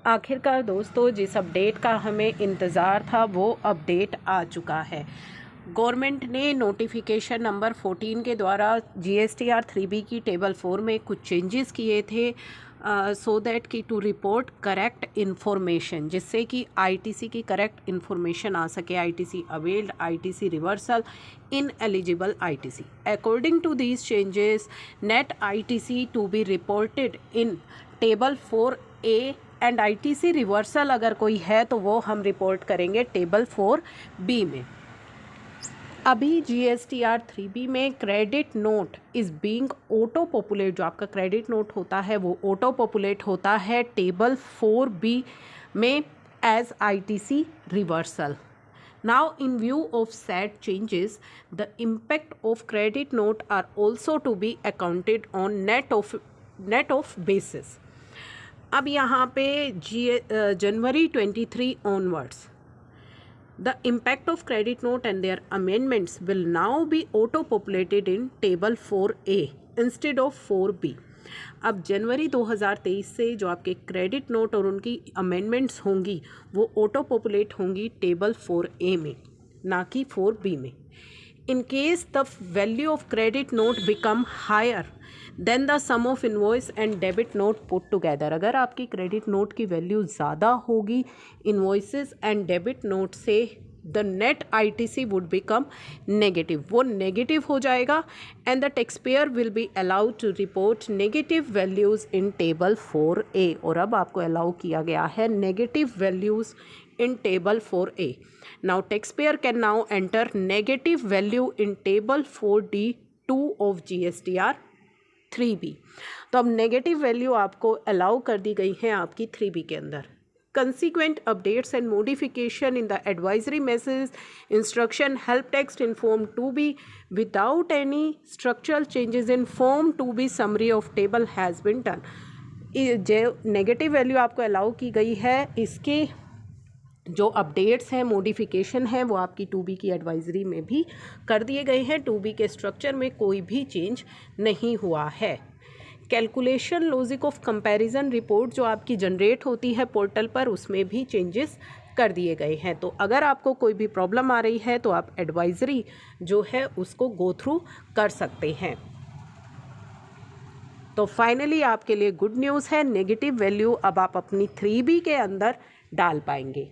आखिरकार दोस्तों जिस अपडेट का हमें इंतज़ार था वो अपडेट आ चुका है। गवर्नमेंट ने नोटिफिकेशन नंबर 14 के द्वारा GSTR 3B की टेबल 4 में कुछ चेंजेस किए थे सो दैट कि टू रिपोर्ट करेक्ट इन्फॉर्मेशन, जिससे कि ITC की करेक्ट इन्फॉर्मेशन आ सके। ITC availed, ITC reversal, ineligible ITC। According to these changes net ITC to be reported in table 4A and ITC reversal अगर कोई है तो वो हम रिपोर्ट करेंगे टेबल 4B में। अभी GSTR 3B में credit note is being auto populate, जो आपका क्रेडिट नोट होता है वो ऑटो पॉपुलेट होता है टेबल 4B में as ITC reversal. Now in view of said changes, the impact of credit note are also to be accounted on net of basis। अब यहाँ पे जनवरी 23 onwards the impact of credit note and their amendments will now be auto populated in table 4A instead of 4B। अब जनवरी 2023 से जो आपके credit note और उनकी amendments होंगी वो ऑटो पॉपुलेट होंगी टेबल 4A में, ना कि 4B में। In case the value of credit note become higher than the sum of invoice and debit note put together, अगर आपकी क्रेडिट नोट की वैल्यू ज़्यादा होगी इन्वॉइसेस एंड डेबिट नोट से, the net ITC would become negative, वो negative हो जाएगा and the taxpayer will be allowed to report negative values in table 4A। और अब आपको अलाउ किया गया है negative values in table 4A। Now taxpayer can now enter negative value in table 4D2 of GSTR 3B। तो अब negative value आपको allow कर दी गई है आपकी 3B के अंदर। Consequent updates and modification in the advisory message instruction help text in form 2B without any structural changes in form 2B summary of table has been done। जो negative value आपको allow की गई है इसके जो updates हैं, modification है, वो आपकी 2B की एडवाइजरी में भी कर दिए गए हैं। 2B के स्ट्रक्चर में कोई भी चेंज नहीं हुआ है। Calculation logic of comparison report जो आपकी जनरेट होती है पोर्टल पर, उसमें भी चेंजेस कर दिए गए हैं। तो अगर आपको कोई भी प्रॉब्लम आ रही है तो आप एडवाइजरी जो है उसको गो थ्रू कर सकते हैं। तो फाइनली आपके लिए गुड न्यूज़ है, नेगेटिव वैल्यू अब आप अपनी 3B के अंदर डाल पाएंगे।